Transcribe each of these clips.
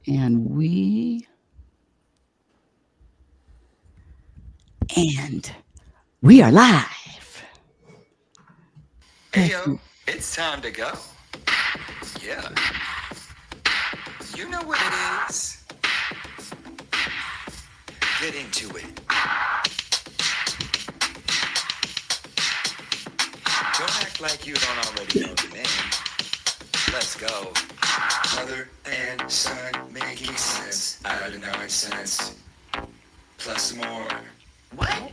And and we are live. Let's Heyo, see. it's time to go. Yeah, you know what it is. Get into it. Don't act like you don't already know the name. Let's go. Mother and son making sense out of nonsense. Plus more. What?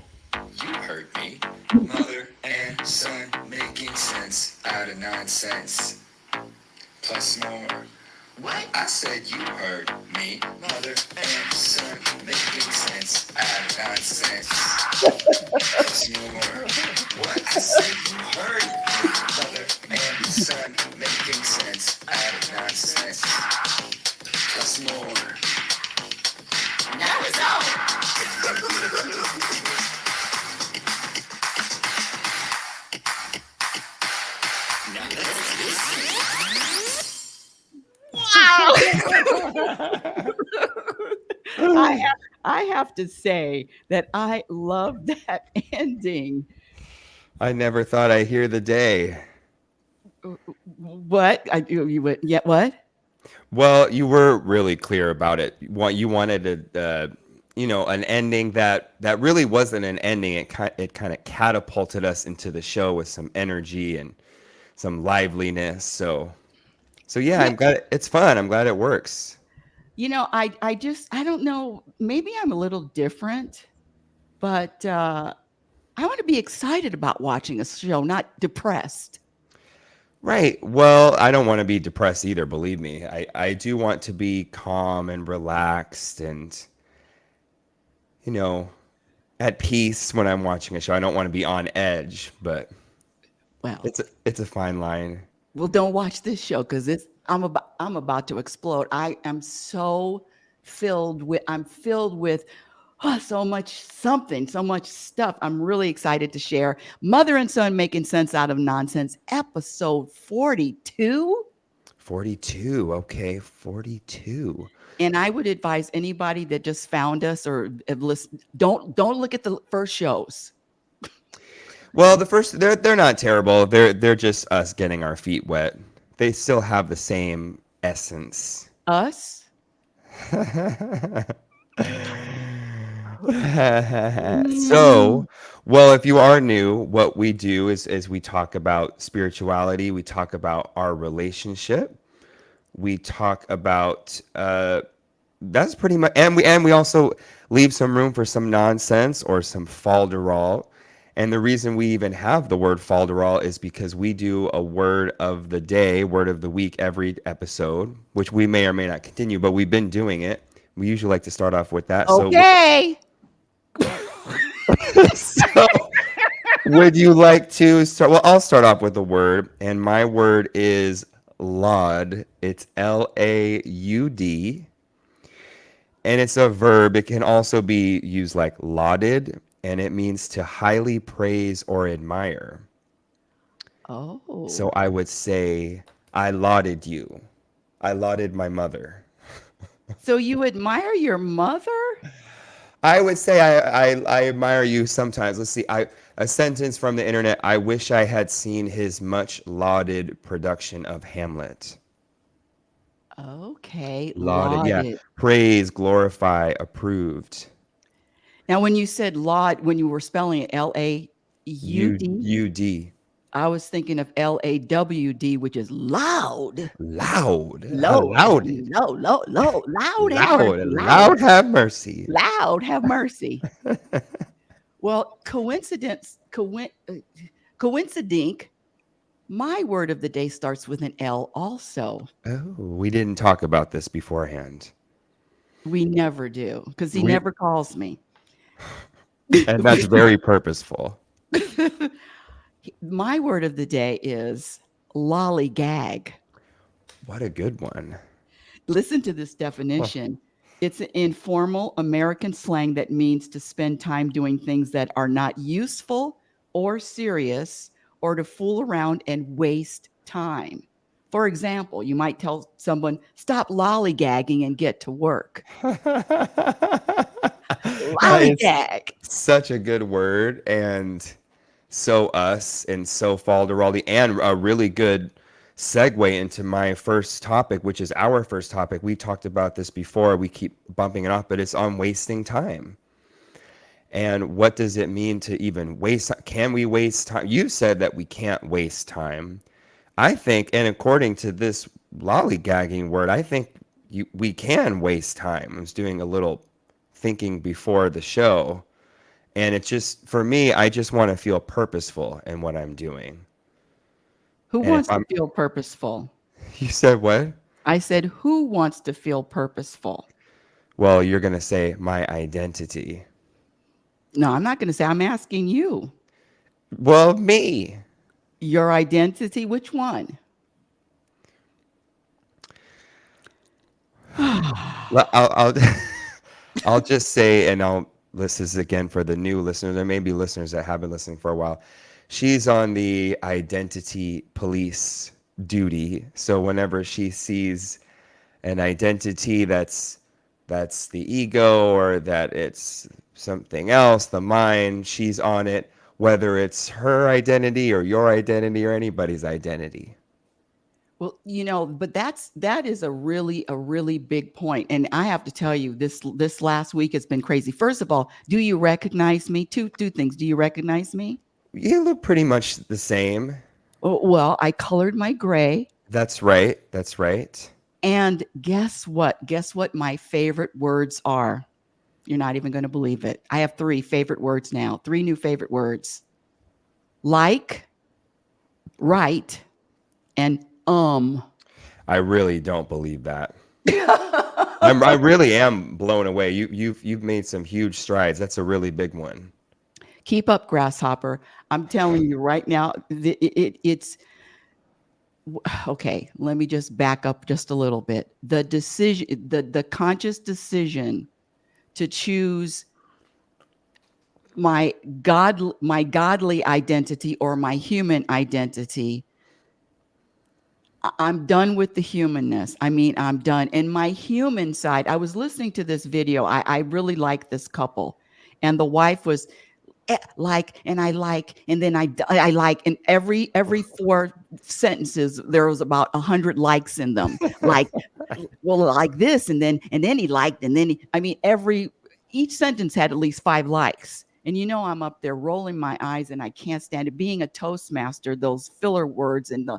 You heard me. Mother and son making sense out of nonsense. Plus more. What? I said you heard me. Mother and son making sense out of nonsense. Plus more. What? I said you heard me. Mother and son making sense out of nonsense. Plus more. Now it's on. Now Wow. I have I have to say that I love that ending. I never thought I'd hear the day. What? You would yeah, what? Well, you were really clear about it. You wanted an ending that really wasn't an ending. It kind of catapulted us into the show with some energy and some liveliness. So yeah, Yeah. I'm glad it's fun. I'm glad it works. I don't know, maybe I'm a little different, but I want to be excited about watching a show, not depressed. Right. Well, I don't want to be depressed either, believe me. I do want to be calm and relaxed and, you know, at peace when I'm watching a show. I don't want to be on edge, but Well, it's a fine line. well, don't watch this show because I'm about to explode. I am so filled with so much something, so much stuff. I'm really excited to share. Mother and Son Making Sense Out of Nonsense, episode 42. 42. Okay, 42. And I would advise anybody that just found us or have listened, don't look at the first shows. Well, the first they're not terrible. They're just us getting our feet wet. They still have the same essence. Us. So, Mm. well, if you are new, what we do is we talk about spirituality, we talk about our relationship, we talk about that's pretty much, and we also leave some room for some nonsense or some falderall. And the reason we even have the word falderall is because we do a word of the day, word of the week every episode, which we may or may not continue, but we've been doing it. We usually like to start off with that. Okay. So would you like to start? Well, I'll start off with a word, and my word is laud. It's Laud, and it's a verb. It can also be used like lauded, and it means to highly praise or admire. Oh. So I would say, I lauded you. I lauded my mother. So you admire your mother? I would say I admire you sometimes. Let's see. A sentence from the internet. I wish I had seen his much lauded production of Hamlet. Okay, Lauded, yeah. lauded. Praise, glorify, approved. Now, when you said laud, when you were spelling it Laud, UD. I was thinking of LAWD, which is loud. Loud. Loud, Lauded. loud, have Loud. mercy, loud, Loud have mercy. loud, have mercy. Well, coincidink, my word of the day starts with an L also. Oh, we didn't talk about this beforehand. We never do because he We never calls me. and that's very purposeful. My word of the day is lollygag. What a good one. Listen to this Huh. definition. It's an informal American slang that means to spend time doing things that are not useful or serious or to fool around and waste time. For example, you might tell someone, stop lollygagging and get to work. That is Lollygag. such a good word, and so us and so Falderaldi, and a really good segue into my first topic, which is our first topic. We talked about this before. We keep bumping it off, but it's on wasting time. And what does it mean to even waste? Can we waste time? You said that we can't waste time. I think, and according to this lollygagging word, I think we can waste time. I was doing a little thinking before the show, and it's just, for me, I just want to feel purposeful in what I'm doing. Who And if wants to I'm, feel purposeful? you said what? I said, who wants to feel purposeful? Well, you're going to say my identity. No, I'm not going to say, I'm asking you. Well, me. Your identity, which one? Well, I'll I'll just say, and this is again for the new listeners. There may be listeners that have been listening for a while. She's on the identity police duty. So whenever she sees an identity that's the ego, or that it's something else, the mind, she's on it, whether it's her identity or your identity or anybody's identity. Well, but that is a really big point. And I have to tell you, this last week has been crazy. First of all, do you recognize me? Two things. Do you recognize me? You look pretty much the same. Oh, well, I colored my gray. That's right. That's right. And guess what? Guess what my favorite words are? You're not even going to believe it. I have 3 favorite words now. 3 new favorite words. Like, right, and I really don't believe that. I really am blown away. You've made some huge strides. That's a really big one. Keep up, grasshopper. I'm telling you right now, it's okay. Let me just back up just a little bit. The decision, the conscious decision to choose my godly identity or my human identity. I'm done with the humanness. I mean, I'm done. And my human side, I was listening to this video. I really like this couple. And the wife was like, and I like, and then I like, and every 4 sentences, there was about 100 likes in them. Like, well, like this, and then he liked, and then I mean, each sentence had at least 5 likes. And I'm up there rolling my eyes, and I can't stand it. Being a Toastmaster, those filler words and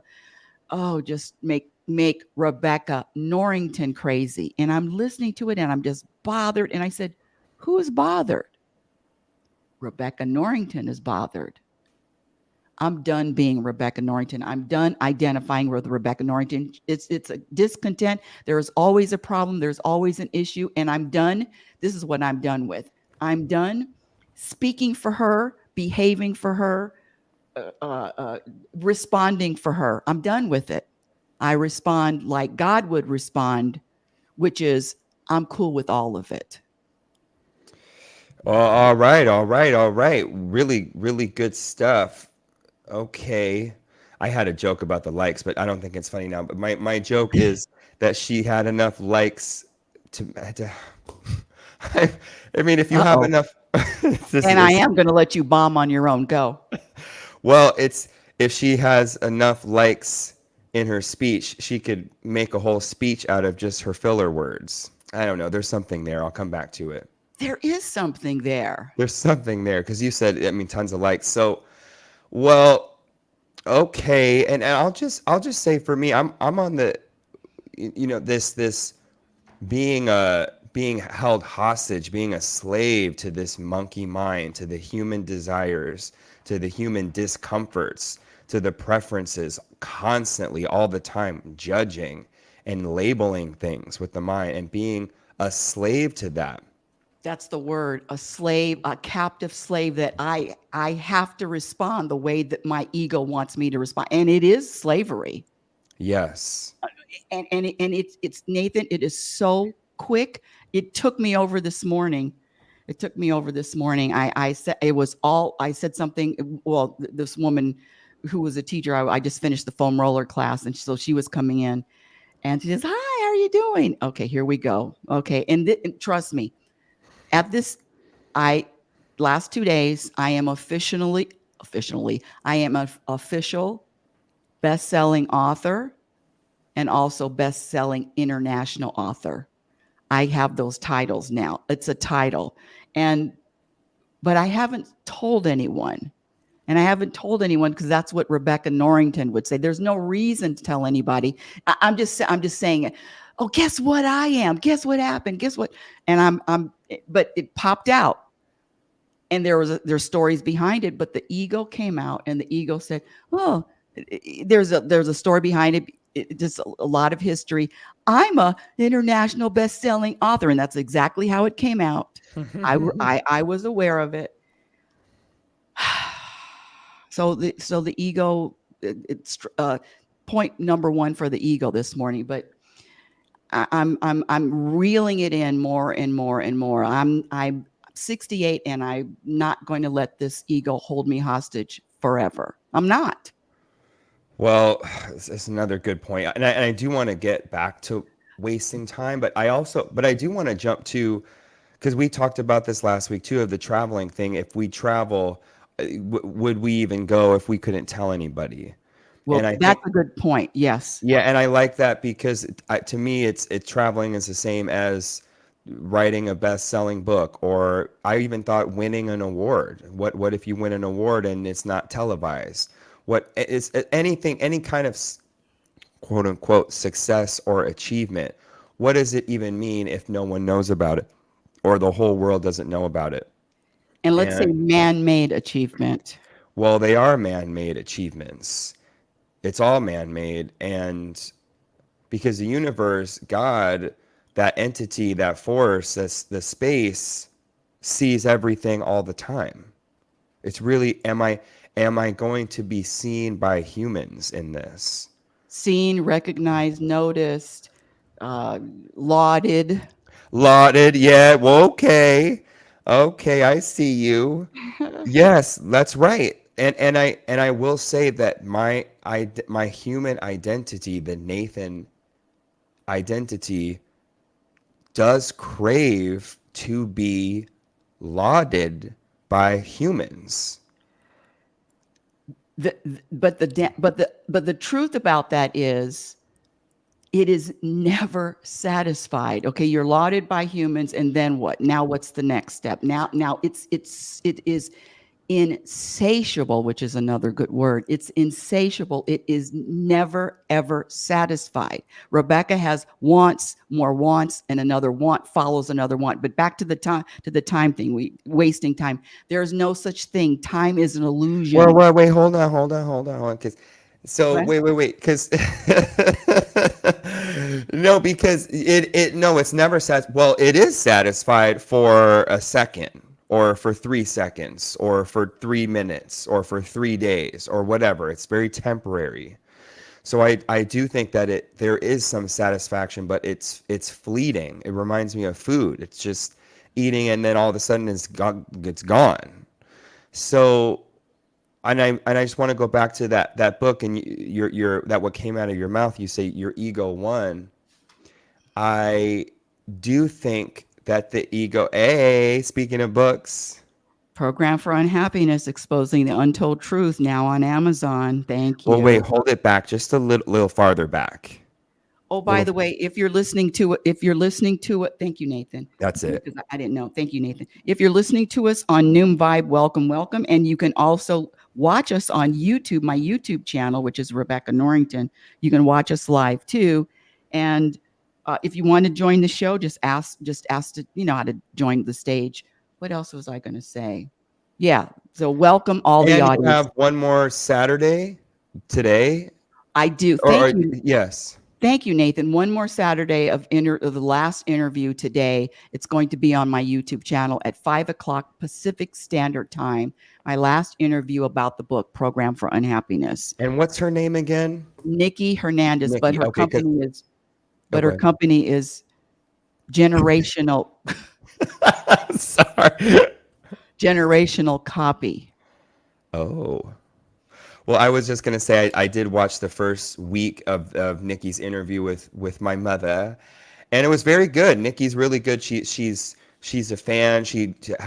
just make Rebecca Norrington crazy. And I'm listening to it, and I'm just bothered. And I said, who is bothered? Rebecca Norrington is bothered. I'm done being Rebecca Norrington. I'm done identifying with Rebecca Norrington. It's a discontent. There's always a problem. There's always an issue. And I'm done. This is what I'm done with. I'm done speaking for her, behaving for her, responding for her. I'm done with it. I respond like God would respond, which is, I'm cool with all of it. All right, all right, all right. Really, really good stuff. Okay. I had a joke about the likes, but I don't think it's funny now. But my joke is that she had enough likes to I mean, if you have enough. And I am going to let you bomb on your own. Go. Well, it's if she has enough likes in her speech, she could make a whole speech out of just her filler words. I don't know. There's something there. I'll come back to it. There is something there. There's something there because you said, I mean, tons of likes. So, well, okay, and I'll just say for me, I'm on the, this being held hostage, being a slave to this monkey mind, to the human desires, to the human discomforts, to the preferences, constantly, all the time, judging and labeling things with the mind, and being a slave to that. That's the word, a slave, a captive slave, that I have to respond the way that my ego wants me to respond. And it is slavery. Yes. And it's Nathan, it is so quick. It took me over this morning. I said something. Well, this woman who was a teacher. I just finished the foam roller class, and so she was coming in, and she says, "Hi, how are you doing?" Okay, here we go. Okay, and trust me, at this, I last 2 days, I am officially, I am an official best-selling author and also best-selling international author. I have those titles now. It's a title, and but I haven't told anyone. And I haven't told anyone because that's what Rebecca Norrington would say. There's no reason to tell anybody. I'm just saying it. Oh, guess what I am? Guess what happened? Guess what? And but it popped out, and there's stories behind it. But the ego came out, and the ego said, "Oh, there's a story behind it. Just a lot of history. I'm a international best-selling author," and that's exactly how it came out. I was aware of it. So the ego, it's point number one for the ego this morning. But I'm reeling it in more and more and more. I'm 68, and I'm not going to let this ego hold me hostage forever. I'm not. Well, it's another good point, and I do want to get back to wasting time, but I do want to jump to, because we talked about this last week too, of the traveling thing. If we travel, would we even go if we couldn't tell anybody? And Well, I that's think, a good point. Yes. yeah, and I like that because to me, it's traveling is the same as writing a best-selling book, or I even thought winning an award. What if you win an award and it's not televised? What is anything, any kind of quote unquote success or achievement? What does it even mean if no one knows about it, or the whole world doesn't know about it? And let's say And man-made achievement. well, they are man-made achievements. It's all man-made, and because the universe, God, that entity, that force, that's the space, sees everything all the time. It's really, am I going to be seen by humans in this? Seen, recognized, noticed, uh, lauded. Lauded, yeah, well, okay. Okay, I see you. Yes, that's right. And I will say that my human identity, the Nathan identity, does crave to be lauded by humans. But the truth about that is it is never satisfied. Okay, you're lauded by humans, and then what? Now what's the next step? Now it is insatiable, which is another good word. It's insatiable. It is never ever satisfied. Rebecca has wants, more wants, and another want follows another want. But back to the time thing, we wasting time. There is no such thing. Time is an Well, illusion. wait, hold on, because so Okay? wait, because no, because no, it's never well, it is satisfied for a second, or for 3 seconds, or for 3 minutes, or for 3 days, or whatever. It's very temporary. So I do think that there is some satisfaction, but it's fleeting. It reminds me of food. It's just eating, and then all of a sudden it's gone. So, and I just want to go back to that book, and your that what came out of your mouth. You say your ego won. I do think that the ego. Hey, speaking of books, Program for Unhappiness, Exposing the Untold Truth, now on Amazon. Thank well, wait, you. hold it back just a little farther back. Oh, by Little. the way, if you're listening to it, thank you, Nathan. That's it. Because I didn't know. Thank you, Nathan. If you're listening to us on Noom Vibe, welcome, welcome. And you can also watch us on YouTube, my YouTube channel, which is Rebecca Norrington. You can watch us live too. And if you want to join the show, just ask to, how to join the stage. What else was I going to say? Yeah. So welcome all the And you audience. have one more Saturday today, I do. or Thank you. yes. Thank you, Nathan. One more Saturday of the last interview today. It's going to be on my YouTube channel at 5 o'clock Pacific Standard Time. My last interview about the book Program for Unhappiness. And what's her name again? Nikki Hernandez, but Nikki. her Okay, because company is but her okay. company is generational Sorry. generational copy. Oh. Well, I was just gonna say I did watch the first week of Nikki's interview with my mother, and it was very good. Nikki's really good. She's a fan.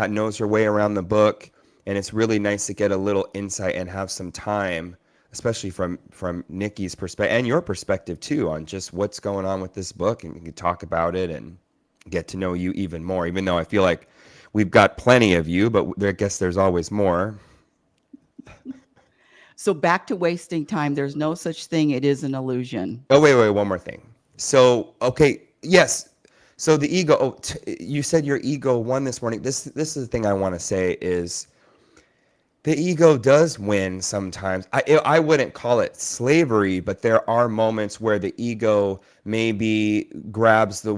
Knows her way around the book, and it's really nice to get a little insight and have some time, especially from Nikki's perspective and your perspective too, on just what's going on with this book, and we can talk about it and get to know you even more. Even though I feel like we've got plenty of you, but I guess there's always more. So back to wasting time. There's no such thing. It is an illusion. Oh, wait, one more thing. So, okay, yes. So the ego. Oh, you said your ego won this morning. This is the thing I want to say is the ego does win sometimes. I wouldn't call it slavery, but there are moments where the ego maybe grabs the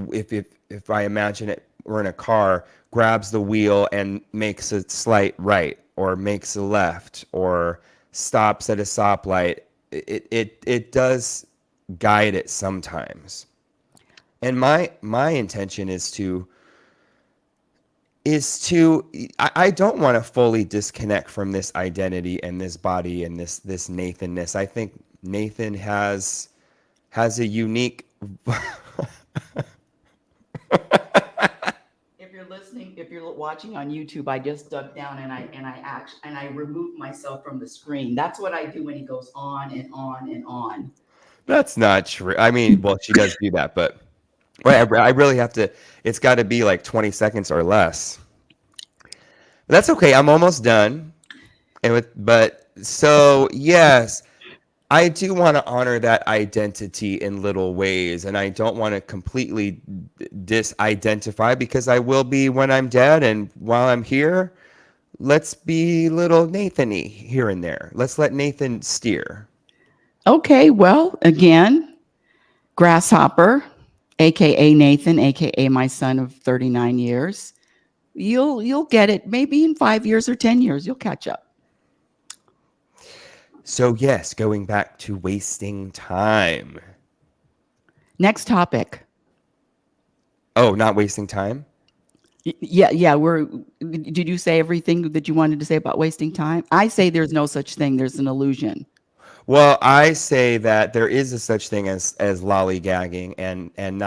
if I imagine it, we're in a car, grabs the wheel and makes a slight right or makes a left or stops at a stoplight. It does guide it sometimes. And my intention is to I don't want to fully disconnect from this identity and this body and this Nathanness. I think Nathan has a unique If you're listening, if you're watching on YouTube, I just dug down and I removed myself from the screen. That's what I do when he goes on and on and on. That's not true. I mean, well, she does do that, but I really have to. It's got to be like 20 seconds or less. That's okay. I'm almost done. But so yes, I do want to honor that identity in little ways, and I don't want to completely disidentify because I will be when I'm dead, and while I'm here, let's be little Nathan-y here and there. Let's let Nathan steer. Okay, well, again, Grasshopper, aka Nathan, aka my son of 39 years. You'll get it. Maybe in 5 years or 10 years, you'll catch up. So yes, going back to wasting time. Next topic. Oh, not wasting time? Yeah. Did you say everything that you wanted to say about wasting time? I say there's no such thing. There's an illusion. Well, I say that there is a such thing as lollygagging and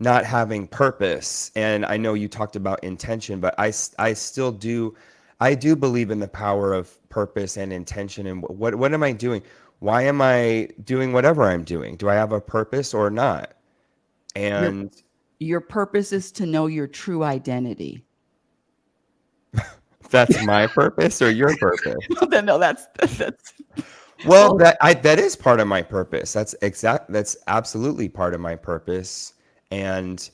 not having purpose. And I know you talked about intention, but I still do I do believe in the power of purpose and intention. And what am I doing? Why am I doing whatever I'm doing? Do I have a purpose or not? Your And your purpose is to know your true identity. that's my purpose or your purpose? No, that's Well, well. that is part of my purpose. That's absolutely part of my purpose. And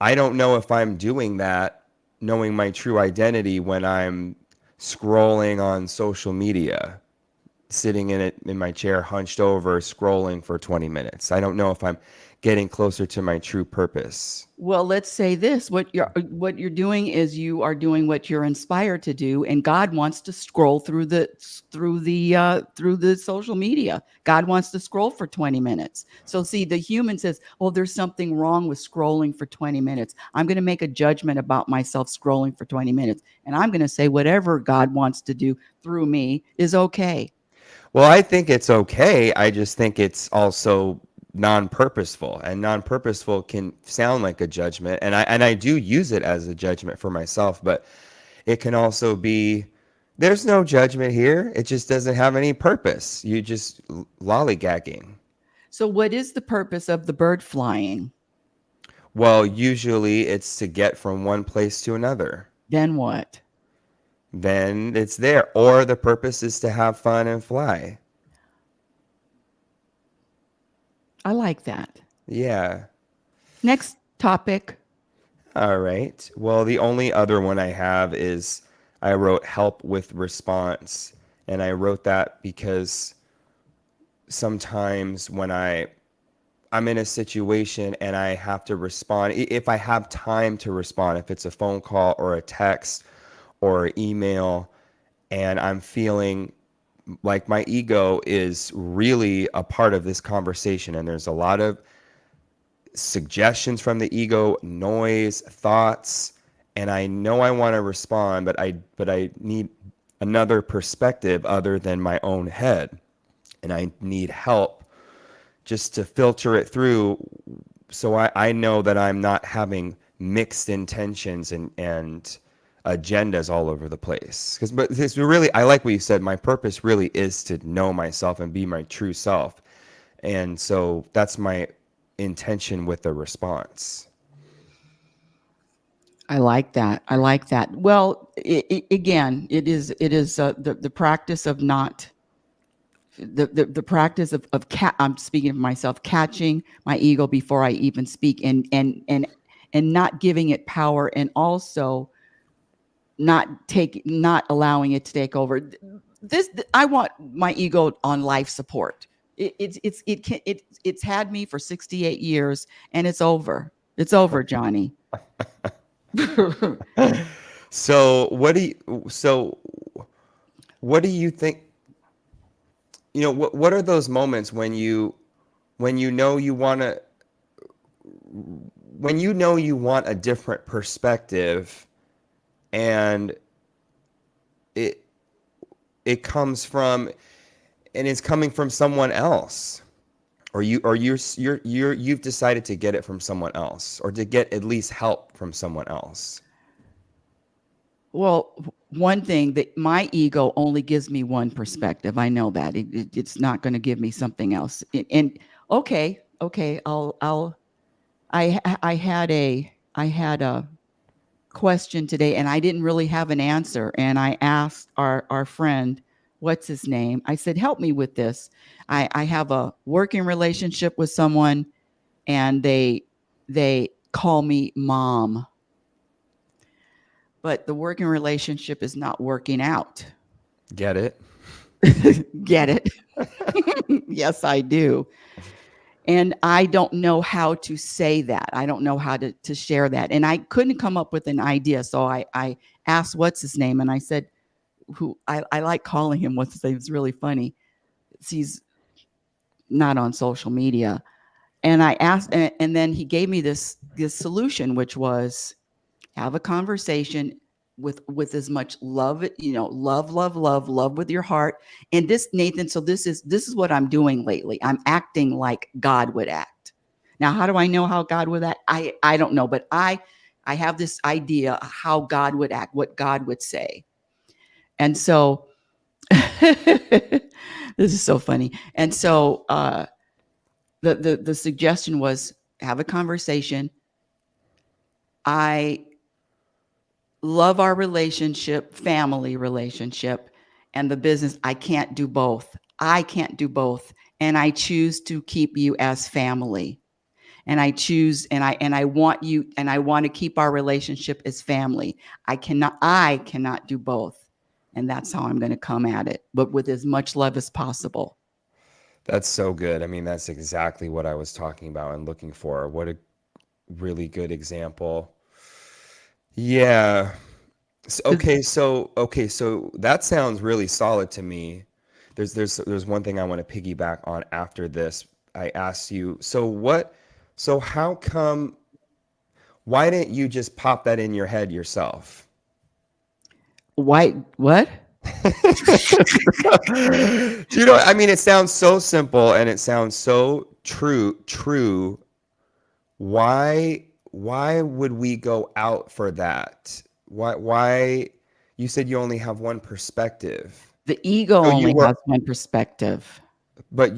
I don't know if I'm doing that knowing my true identity when I'm scrolling on social media, sitting in my chair hunched over scrolling for 20 minutes. I don't know if I'm getting closer to my true purpose. Well, let's say this. What you're doing is you are doing what you're inspired to do, and God wants to scroll through the social media. God wants to scroll for 20 minutes. So see, the human says, "Oh, there's something wrong with scrolling for 20 minutes. I'm going to make a judgment about myself scrolling for 20 minutes, and I'm going to say whatever God wants to do through me is okay." Well, I think it's okay. I just think it's also non-purposeful, and non-purposeful can sound like a judgment, and I do use it as a judgment for myself, but it can also be there's no judgment here. It just doesn't have any purpose. You just lollygagging. So what is the purpose of the bird flying? Well, usually it's to get from one place to another. Then what? Then it's there. Or the purpose is to have fun and fly. I like that. Yeah. Next topic. All right. Well, the only other one I have is I wrote help with response. And I wrote that because sometimes when I'm in a situation and I have to respond, if I have time to respond, if it's a phone call or a text or email, and I'm feeling like my ego is really a part of this conversation, and there's a lot of suggestions from the ego, noise, thoughts, and I know I want to respond, but I need another perspective other than my own head. and I need help just to filter it through, so I know that I'm not having mixed intentions and agendas all over the place. Because, but this really, I like what you said. My purpose really is to know myself and be my true self, and so that's my intention with the response. I like that. I like that. Well, again, it is the practice of not the practice of I'm speaking of myself, catching my ego before I even speak, and not giving it power, and also not allowing it to take over. This I want my ego on life support. It's had me for 68 years, and it's over. It's over, Johnny. So what do you think, what are those moments when you know you want to when you know you want a different perspective, and it it comes from and it's coming from someone else, or you've decided to get it from someone else, or to get at least help from someone else. Well, one thing that my ego only gives me one perspective. I know that it's not going to give me something else. And okay, I had a question today, and I didn't really have an answer. And I asked our friend, what's his name? I said, help me with this. I have a working relationship with someone, and they call me mom, but the working relationship is not working out. Get it? Get it? Yes, I do. And I don't know how to say that. I don't know how to share that. And I couldn't come up with an idea. So I asked what's his name, and I said, who I like calling him what's his name. It's really funny. He's not on social media. And I asked, and then he gave me this solution, which was have a conversation with as much love, love with your heart. And this, Nathan, so this is what I'm doing lately. I'm acting like God would act. Now, how do I know how God would act? I don't know, but I have this idea how God would act, what God would say. And so this is so funny. And so the suggestion was have a conversation. I love our relationship, family relationship, and the business. I can't do both. I can't do both. And I choose to keep you as family. And I want you, and I want to keep our relationship as family. I cannot do both. And that's how I'm going to come at it, but with as much love as possible. That's so good. I mean, that's exactly what I was talking about and looking for. What a really good example. Yeah. Okay, so that sounds really solid to me. There's one thing I want to piggyback on after this. I asked you, so how come, why didn't you just pop that in your head yourself? Why? What? I mean, it sounds so simple and it sounds so true. Why would we go out for that? Why you said you only have one perspective. The ego So you only were has one perspective. but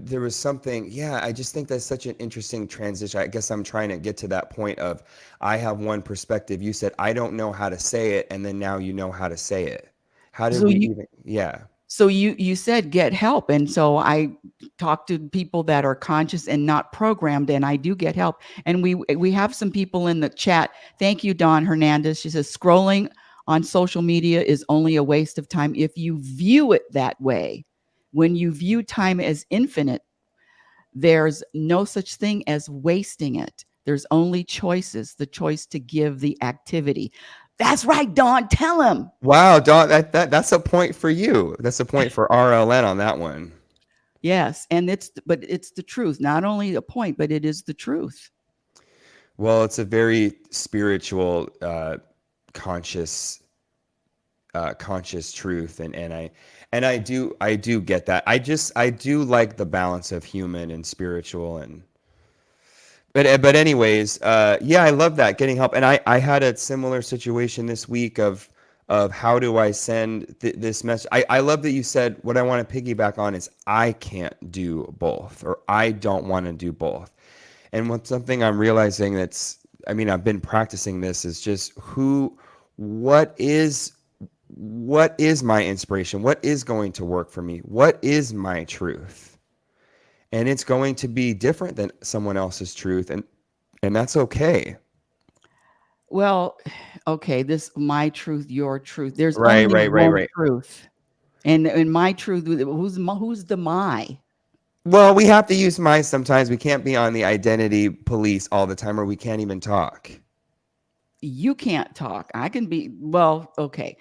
there was something, yeah, I just think that's such an interesting transition. I guess I'm trying to get to that point of I have one perspective. You said I don't know how to say it, and then now you know how to say it. How did So we you even, yeah. So you said get help, and so I talk to people that are conscious and not programmed, and I do get help. And we have some people in the chat. Thank you, Dawn Hernandez. She says scrolling on social media is only a waste of time if you view it that way. When you view time as infinite, there's no such thing as wasting it. There's only choices, the choice to give the activity. That's right, Dawn. Tell him. Wow, Dawn, that's a point for you. That's a point for RLN on that one. Yes, and it's the truth. Not only a point, but it is the truth. Well, it's a very spiritual, conscious conscious truth, and I do get that. I do like the balance of human and spiritual, and but anyways, yeah, I love that, getting help. And I had a similar situation this week of how do I send this message. I love that you said what I want to piggyback on is I can't do both, or I don't want to do both. And what's something I'm realizing that's, I mean, I've been practicing this, is just what is what is my inspiration? What is going to work for me? What is my truth? And it's going to be different than someone else's truth, and that's okay. Well, okay, this my truth, your truth. There's Right, only right, right, one right. truth. And my truth, who's the my? Well, we have to use my sometimes. We can't be on the identity police all the time, or we can't even talk. You can't talk. I can be, well, okay.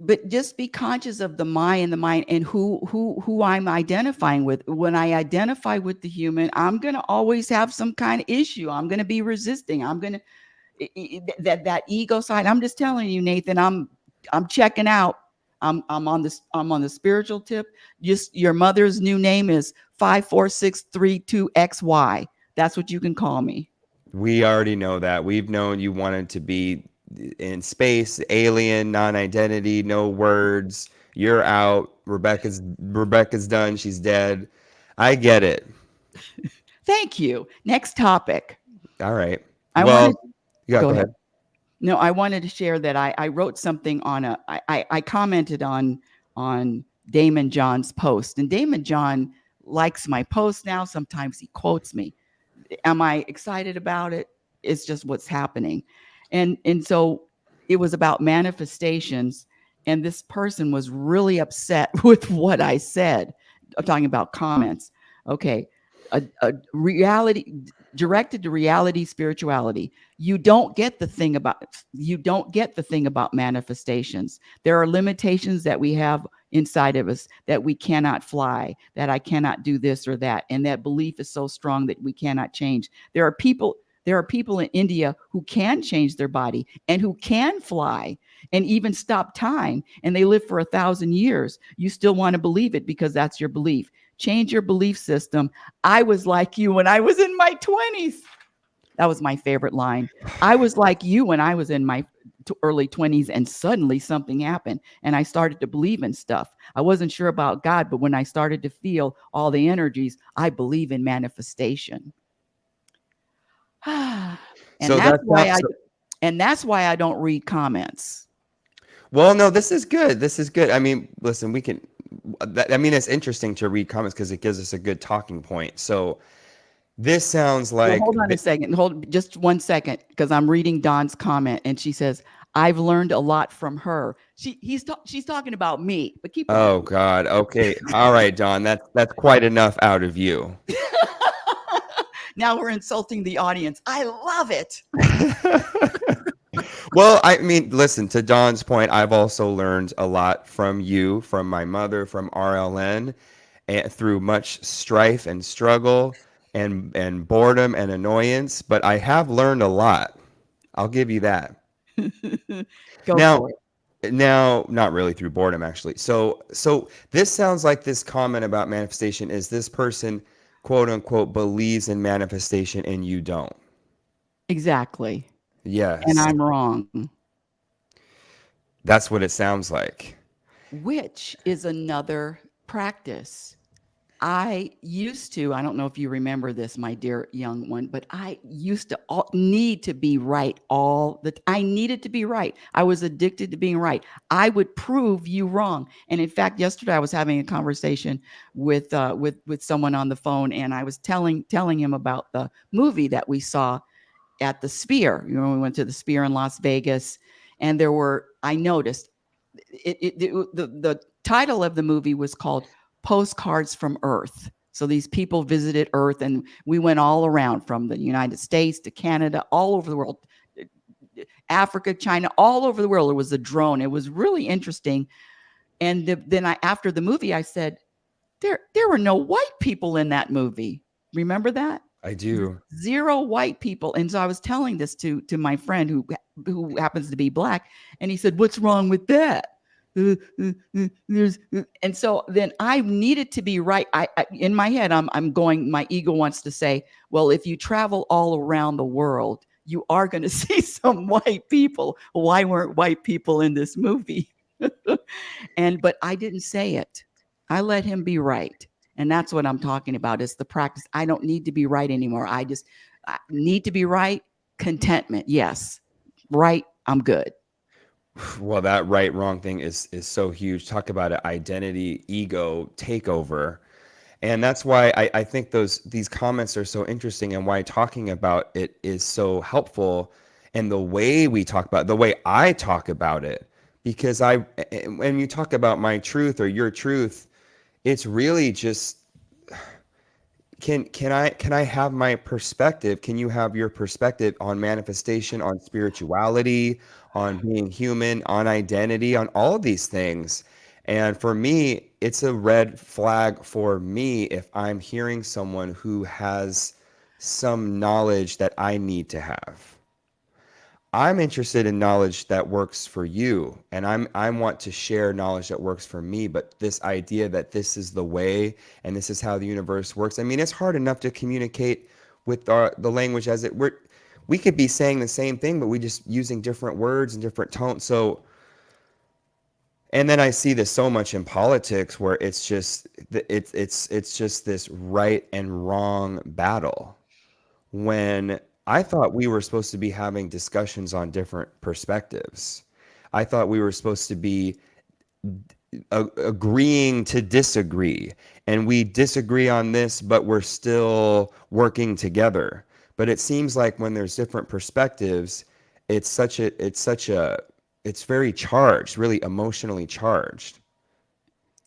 But just be conscious of the my and the mind, and who I'm identifying with. When I identify with the human, I'm going to always have some kind of issue. I'm going to be resisting. I'm going to that ego side. I'm just telling you, Nathan, I'm checking out. I'm on the spiritual tip. Just your mother's new name is 54632XY. That's what you can call me. We already know that. We've known you wanted to be in space, alien, non-identity, no words. You're out. Rebecca's done. She's dead. I get it. Thank you. Next topic. All right. I Well, wanted yeah, Go go ahead. ahead. No, I wanted to share that I wrote something on I commented on Damon John's post, and Damon John likes my post now. Sometimes he quotes me. Am I excited about it? It's just what's happening. And so it was about manifestations, and this person was really upset with what I said. I'm talking about comments. Okay. A reality directed to reality spirituality. You don't get the thing about manifestations. There are limitations that we have inside of us, that we cannot fly, that I cannot do this or that, and that belief is so strong that we cannot change. There are people in India who can change their body and who can fly and even stop time, and they live for 1,000 years. You still want to believe it because that's your belief. Change your belief system. I was like you when I was in my 20s. That was my favorite line. I was like you when I was in my early 20s, and suddenly something happened and I started to believe in stuff. I wasn't sure about God, but when I started to feel all the energies, I believe in manifestation. and So that's that's why not I so. and that's why I don't read comments. Well, no, this is good. This is good. I mean, listen, we can. I mean, it's interesting to read comments because it gives us a good talking point. So this sounds Well, like hold on a second. Hold just 1 second, because I'm reading Dawn's comment, and she says, "I've learned a lot from her." She's talking about me, but keep on oh God. Okay. All right, John. That's quite enough out of you. reading. Now we're insulting the audience. I love it. Well, I mean, listen, to Don's point, I've also learned a lot from you, from my mother, from RLN, and through much strife and struggle and boredom and annoyance, but I have learned a lot. I'll give you that. Go Now, for it. now not really through boredom actually. So this sounds like this comment about manifestation is this person quote unquote believes in manifestation and you don't. Exactly. And Yes. I'm wrong. That's what it sounds like. Which is another practice. I don't know if you remember this, my dear young one, but I used to need to be right I needed to be right. I was addicted to being right. I would prove you wrong. And in fact, yesterday I was having a conversation with someone on the phone, and I was telling him about the movie that we saw at the Sphere. You know, we went to the Sphere in Las Vegas, and I noticed the title of the movie was called Postcards from Earth. So these people visited Earth, and we went all around from the United States to Canada, all over the world, Africa, China, all over the world. It was a drone. It was really interesting. And then after the movie, I said, there were no white people in that movie. Remember that? I do. Zero white people. And so I was telling this to my friend who happens to be black, and he said, "What's wrong with that?" and so then I needed to be right. I in my head, I'm going. My ego wants to say, well, if you travel all around the world, you are going to see some white people. Why weren't white people in this movie? And but I didn't say it. I let him be right. And that's what I'm talking about is the practice. I don't need to be right anymore. I need to be right. Contentment. Yes. Right. I'm good. Well, that right wrong thing is so huge. Talk about an identity ego takeover. And that's why I think these comments are so interesting and why talking about it is so helpful and the way we talk about it, the way I talk about it. Because when you talk about my truth or your truth, it's really just can I have my perspective? Can you have your perspective on manifestation, on spirituality, on being human, on identity, on all of these things? And for me, it's a red flag for me if I'm hearing someone who has some knowledge that I need to have. I'm interested in knowledge that works for you, and I want to share knowledge that works for me. But this idea that this is the way and this is how the universe works, I mean, it's hard enough to communicate with the language as it we could be saying the same thing, but we just using different words and different tones. So, and then I see this so much in politics where it's just it's just this right and wrong battle when I thought we were supposed to be having discussions on different perspectives. I thought we were supposed to be agreeing to disagree, and we disagree on this, but we're still working together. But it seems like when there's different perspectives, it's very charged, really emotionally charged.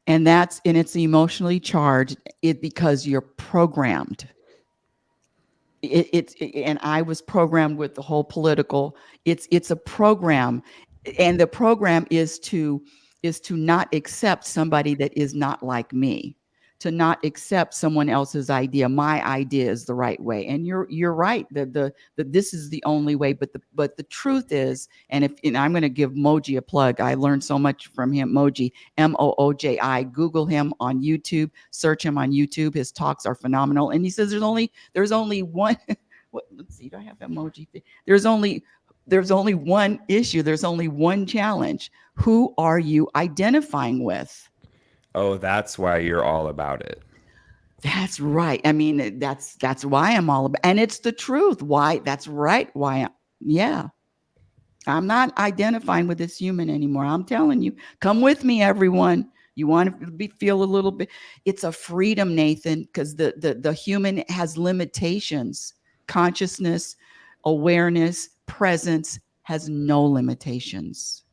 And it's emotionally charged it because you're programmed. And I was programmed with the whole political. It's a program, and the program is to not accept somebody that is not like me, to not accept someone else's idea. My idea is the right way, and you're right. The this is the only way. But the truth is, and I'm going to give Moji a plug. I learned so much from him. Moji, Mooji. Google him on YouTube. Search him on YouTube. His talks are phenomenal. And he says there's only one. Let's see. Do I have emoji? There's only one issue. There's only one challenge. Who are you identifying with? Oh, that's why you're all about it. That's right. I mean, that's why I'm all about, and it's the truth. Why? That's right. Yeah. I'm not identifying with this human anymore. I'm telling you, come with me, everyone. You want to feel a little bit. It's a freedom, Nathan, because the human has limitations. Consciousness, awareness, presence has no limitations.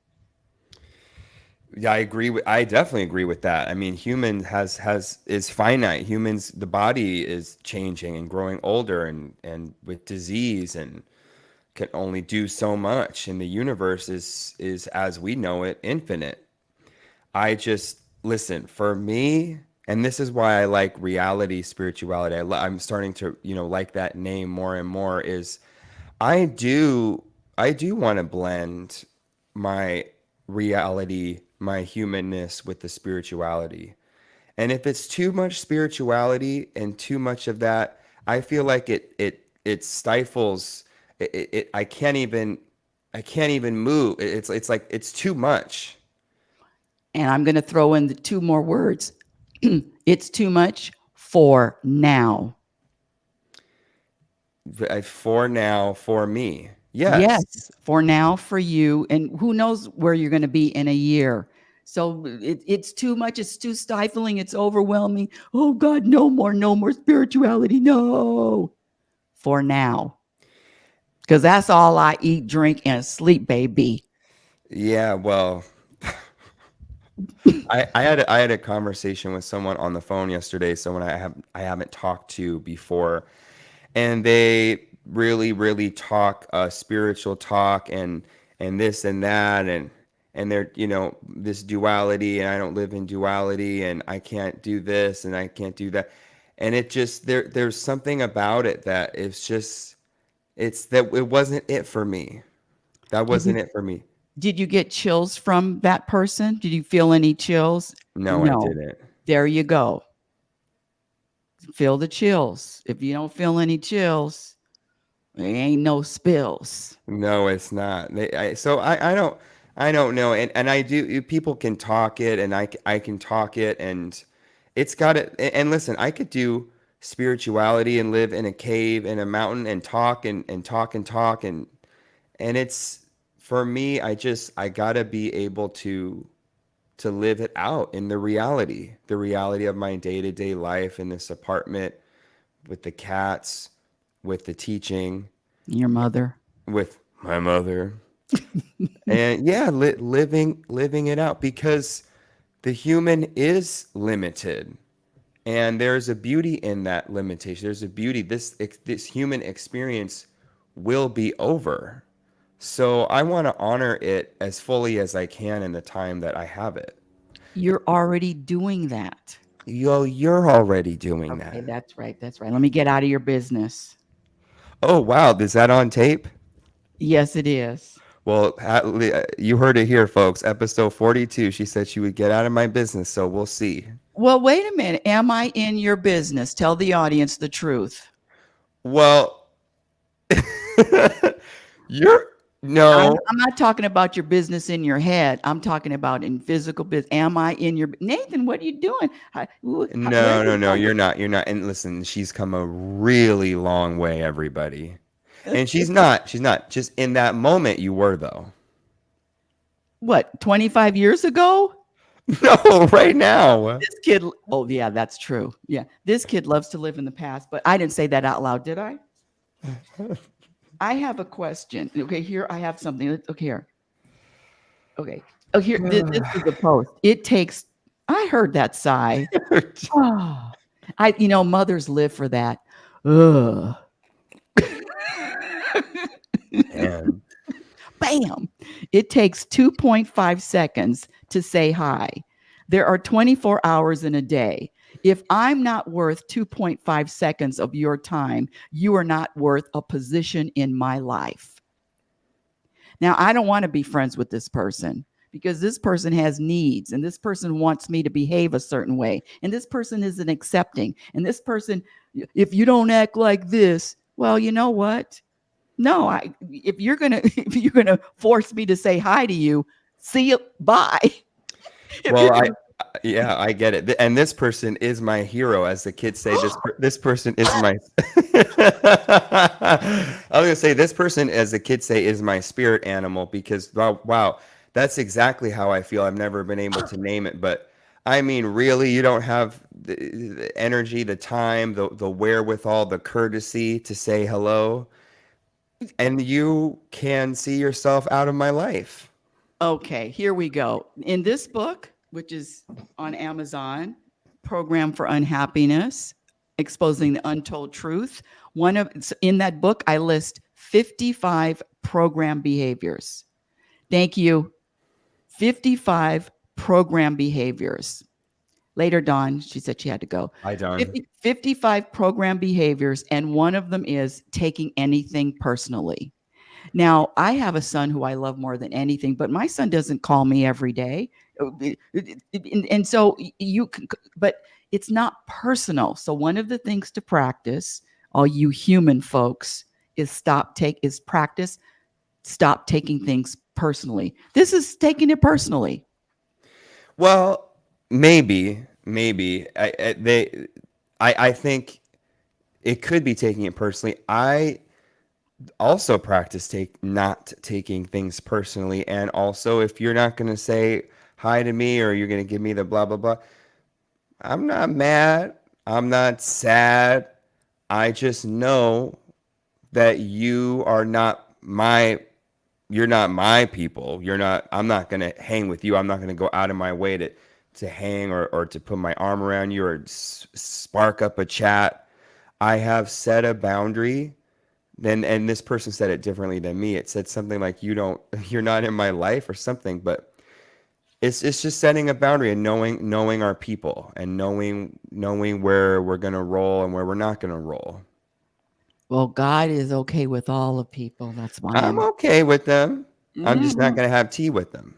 Yeah, I definitely agree with that. I mean, human has is finite. Humans, the body is changing and growing older and with disease and can only do so much. And the universe is as we know it, infinite. I just listen, for me, and this is why I like reality spirituality. I'm starting to, like that name more and more is I do I do want to blend my reality, my humanness with the spirituality. And if it's too much spirituality and too much of that, I feel like it stifles I can't even move. It's like it's too much. And I'm going to throw in the two more words. It's too much for now. For now, for me. Yes. Yes, for now, for you. And who knows where you're going to be in a year. So it's too much. It's too stifling. It's overwhelming. Oh, God, no more spirituality. No, for now. Because that's all I eat, drink, and sleep, baby. Yeah, well, I had a conversation with someone on the phone yesterday, someone I haven't talked to before, and they really talk spiritual talk and this and that and they're this duality and I don't live in duality and I can't do this and I can't do that, and it just there's something about it that it's just it's that it wasn't it for me. That Can wasn't you it for me. Did you get chills from that person? Did you feel any chills? No, I No. didn't. There you go. Feel the chills. If you don't feel any chills, there ain't no spills. No, it's not. I don't know. And I do, people can talk it and I can talk it and it's got it. And listen, I could do spirituality and live in a cave in a mountain and talk and talk and talk. And it's, for me, I gotta be able to live it out in the reality of my day-to-day life in this apartment with the cats, with the teaching, Your mother. with my mother. And yeah, living it out because the human is limited and there's a beauty in that limitation. There's a beauty. This human experience will be over. So I want to honor it as fully as I can in the time that I have it. You're already doing that. You're already doing Okay, that. that's right. That's right. Let me get out of your business. Oh wow, is that on tape? Yes, it is. Well, you heard it here, folks. Episode 42. She said she would get out of my business, so we'll see. Well, wait a minute. Am I in your business? Tell the audience the truth. Well, you're I'm, no, I'm not talking about your business in your head. I'm talking about in physical business. Am I in your Nathan? What are you doing? Where are no, you no. going? You're not. You're not. And listen, she's come a really long way, everybody. And she's not. She's not. Just in that moment, you were though. What, 25 years ago? No, right now. This kid, oh, yeah, that's true. Yeah. This kid loves to live in the past, but I didn't say that out loud, did I? I have a question. Okay, here I have something. Okay, here. Okay. Oh, here, this is a post. It takes, I heard that sigh. Oh, mothers live for that. Ugh. And Bam. It takes 2.5 seconds to say hi. There are 24 hours in a day. If I'm not worth 2.5 seconds of your time, you are not worth a position in my life. Now, I don't want to be friends with this person because this person has needs and this person wants me to behave a certain way. And this person isn't accepting. And this person, if you don't act like this, well, you know what? No, if you're gonna if you're gonna force me to say hi to you, see you, bye. If you're well, gonna yeah, I get it. And this person is my hero, as the kids say. This person is my. I was gonna say this person, as the kids say, is my spirit animal because wow, that's exactly how I feel. I've never been able to name it, but I mean, really, you don't have the energy, the time, the wherewithal, the courtesy to say hello, and you can see yourself out of my life. Okay, here we go. In this book, which is on Amazon, Program for Unhappiness, Exposing the Untold Truth, in that book, I list 55 program behaviors. Thank you. 55 program behaviors. Later, Dawn, she said she had to go. I don't. 55 program behaviors, and one of them is taking anything personally. Now, I have a son who I love more than anything, but my son doesn't call me every day. And so but it's not personal. So one of the things to practice, all you human folks, is practice, stop taking things personally. This is taking it personally. Well, maybe. I think it could be taking it personally. I also practice not taking things personally, and also if you're not going to say hi to me or you're going to give me the blah blah blah, I'm not mad. I'm not sad. I just know that you're not my people. I'm not going to hang with you. I'm not going to go out of my way to hang or to put my arm around you or spark up a chat. I have set a boundary. And this person said it differently than me. It said something like you're not in my life or something, but it's just setting a boundary and knowing our people and knowing where we're going to roll and where we're not going to roll. Well, God is okay with all of people. That's why I'm okay with them. I'm just not Mhm. going to have tea with them.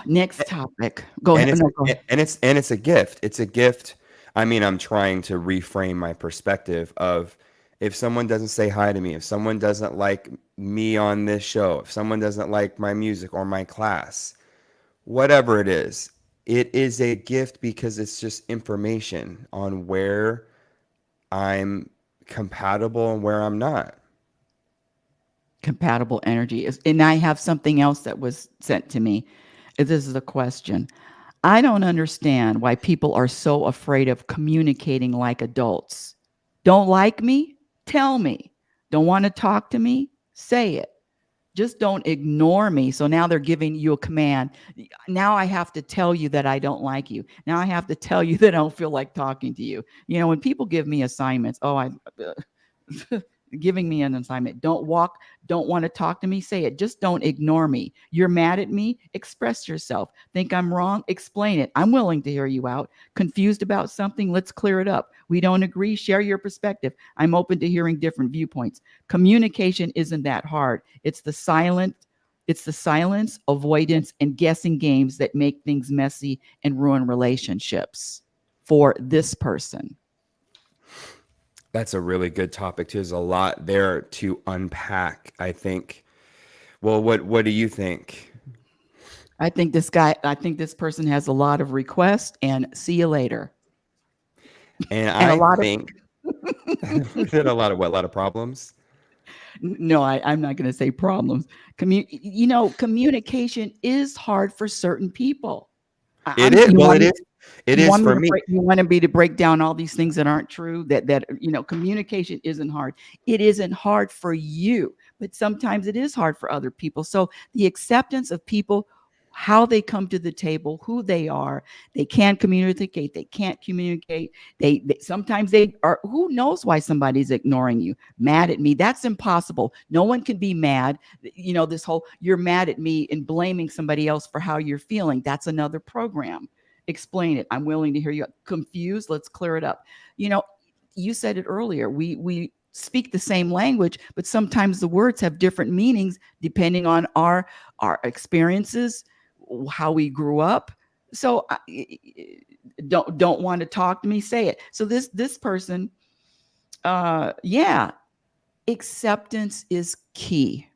Next topic. Go And ahead. it's No, go ahead. and it's a gift. It's a gift. I mean, I'm trying to reframe my perspective of if someone doesn't say hi to me, if someone doesn't like me on this show, if someone doesn't like my music or my class, whatever it is a gift because it's just information on where I'm compatible and where I'm not. Compatible energy is, and I have something else that was sent to me. This is a question. I don't understand why people are so afraid of communicating like adults. Don't like me? Tell me. Don't want to talk to me? Say it. Just don't ignore me. So now they're giving you a command. Now I have to tell you that I don't like you. Now I have to tell you that I don't feel like talking to you. You know, when people give me assignments, giving me an assignment. Don't want to talk to me, say it. Just don't ignore me. You're mad at me, express yourself. Think I'm wrong, explain it. I'm willing to hear you out. Confused about something, let's clear it up. We don't agree, share your perspective. I'm open to hearing different viewpoints. Communication isn't that hard. It's the silence, avoidance, and guessing games that make things messy and ruin relationships for this person. That's a really good topic too. There's a lot there to unpack, I think. Well, what do you think? I think this person has a lot of requests and see you later. And And a I lot of, think that a lot of what? A lot of problems. no, I'm not going to say problems. Communication is hard for certain people. It I'm, is. Well, it is. It you is want me for to me. break, you want me to break down all these things that aren't true, communication isn't hard. It isn't hard for you, but sometimes it is hard for other people. So the acceptance of people, how they come to the table, who they are, they can communicate, they can't communicate. They sometimes they are, who knows why somebody's ignoring you, mad at me. That's impossible. No one can be mad. This whole you're mad at me and blaming somebody else for how you're feeling. That's another program. Explain it. I'm willing to hear you. Confused, let's clear it up. you know you said it earlier. We speak the same language, but sometimes the words have different meanings depending on our experiences, how we grew up. So don't want to talk to me, say it. So this person, yeah, acceptance is key.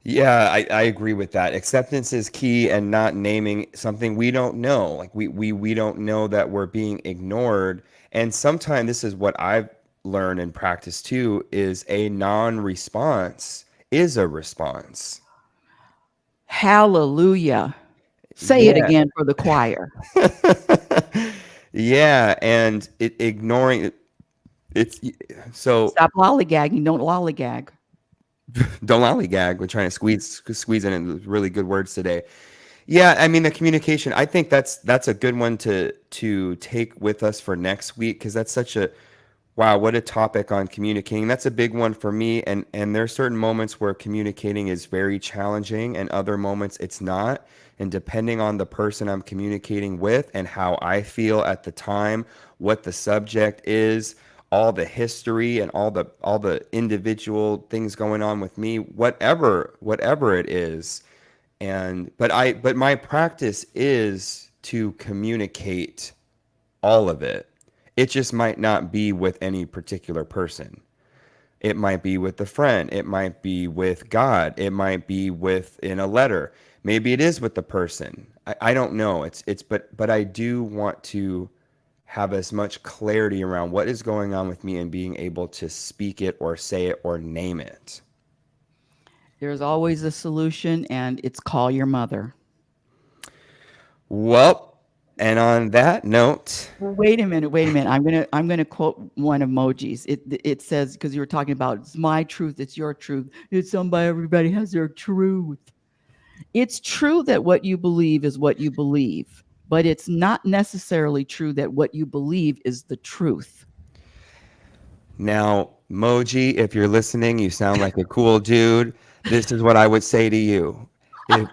Yeah, I agree with that. Acceptance is key and not naming something we don't know. Like we don't know that we're being ignored. And sometimes this is what I've learned and practiced too is a non-response is a response. Hallelujah. Say it Yeah. again for the choir. Yeah, and ignoring it's so Stop lollygagging. Don't lollygag. don't lollygag. We're trying to squeeze in really good words today. Yeah, I mean the communication. I think that's a good one to take with us for next week because that's such a wow, what a topic on communicating. That's a big one for me and there are certain moments where communicating is very challenging and other moments it's not. And depending on the person I'm communicating with and how I feel at the time, what the subject is, all the history and all the individual things going on with me, whatever it is, but my practice is to communicate all of it. It just might not be with any particular person. It might be with a friend. It might be with God. It might be with in a letter. Maybe it is with the person. I don't know. But I do want to have as much clarity around what is going on with me and being able to speak it or say it or name it. There's always a solution, and it's call your mother. Well, and on that note, Well, wait a minute, wait a minute. I'm gonna quote one emojis. It says, because you were talking about it's my truth, it's your truth. It's somebody, everybody has their truth. It's true that what you believe is what you believe, but it's not necessarily true that what you believe is the truth. now, Moji, if you're listening, you sound like a cool dude. This is what I would say to you. If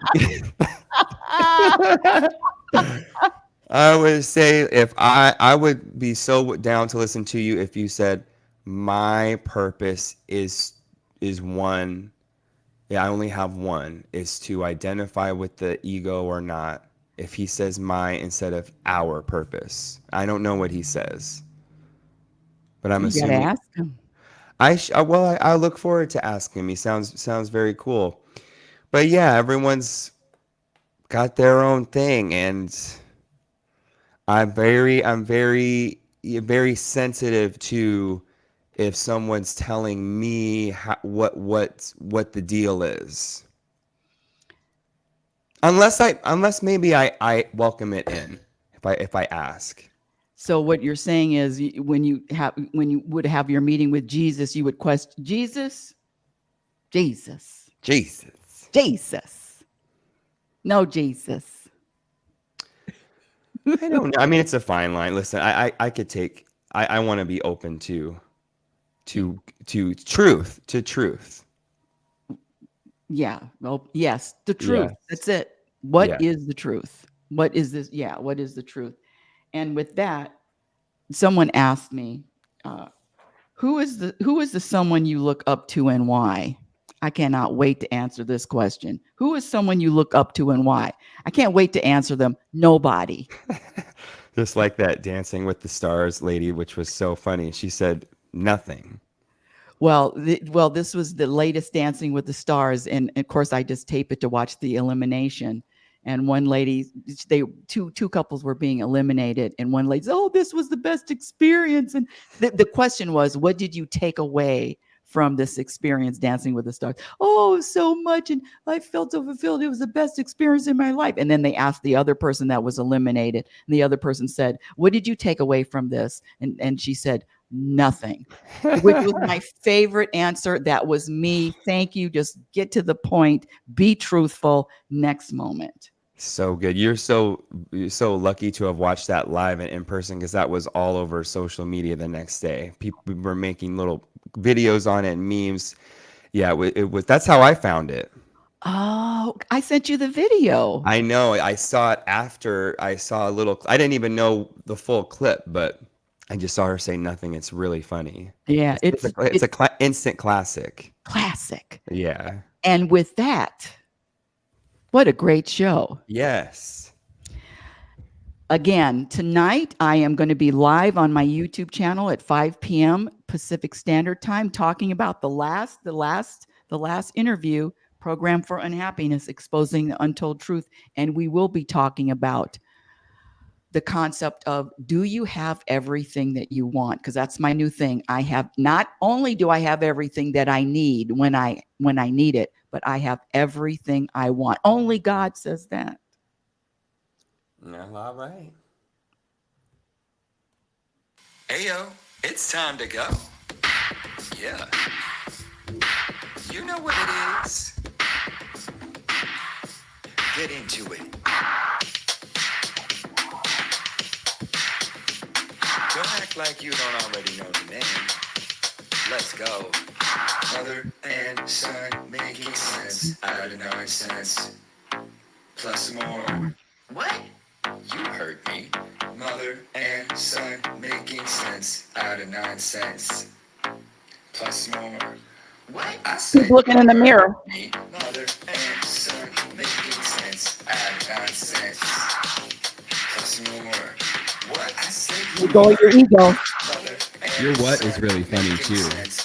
I would say if I would be so down to listen to you if you said, My purpose is one. Yeah, I only have one, is to identify with the ego or not. If he says my instead of our purpose, I don't know what he says, but I'm You got to assuming ask him. I look forward to asking him. He sounds very cool. But yeah, everyone's got their own thing, and I'm very sensitive to if someone's telling me what the deal is. Unless maybe I welcome it in if I ask. So what you're saying is when you would have your meeting with Jesus, you would question Jesus, Jesus, Jesus. Jesus. No, Jesus. I don't know. I mean, it's a fine line. Listen, I could take. I want to be open to to truth to truth. Yeah. Well, yes, the truth. Yes. That's it. What Yes. is the truth? What is this? Yeah. What is the truth? And with that, someone asked me, uh, who is the someone you look up to and why? I cannot wait to answer this question. Who is someone you look up to and why? I can't wait to answer them. Nobody. Just like that Dancing with the Stars lady, which was so funny. She said nothing. Well, this was the latest Dancing with the Stars, and of course, I just tape it to watch the elimination. And one lady, they two couples were being eliminated, and one lady said, "Oh, this was the best experience." And the question was, "What did you take away from this experience, Dancing with the Stars?" "Oh, so much, and I felt so fulfilled. It was the best experience in my life." And then they asked the other person that was eliminated, and the other person said, "What did you take away from this?" And she said, "Nothing." Which was my favorite answer. That was me. Thank you. Just get to the point. Be truthful. Next moment. So good. You're so lucky to have watched that live and in person because that was all over social media the next day. People were making little videos on it and memes. Yeah, it was. That's how I found it. Oh, I sent you the video. I know. I saw it after I saw a little. I didn't even know the full clip, but I just saw her say nothing. It's really funny. Yeah, It's a instant classic. classic. Yeah. And with that, what a great show. Yes. Again, tonight I am going to be live on my YouTube channel at 5 p.m. Pacific Standard Time talking about the last interview, Program for Unhappiness, Exposing the Untold Truth. And we will be talking about the concept of, do you have everything that you want? Because that's my new thing. I have, not only do I have everything that I need when I need it, but I have everything I want. Only God says that. All right. Ayo, it's time to go. Yeah. You know what it is. Get into it. Don't act like you don't already know the name. Let's go. Mother and son making sense out of nonsense. Plus more. What? You heard me. Mother and son making sense out of nonsense. Plus more. What? I said. Keep looking in the mirror. Me. Mother and son making sense out of nonsense. Plus more. What? I said. You go your ego. Mother and Your what is son really funny making too. sense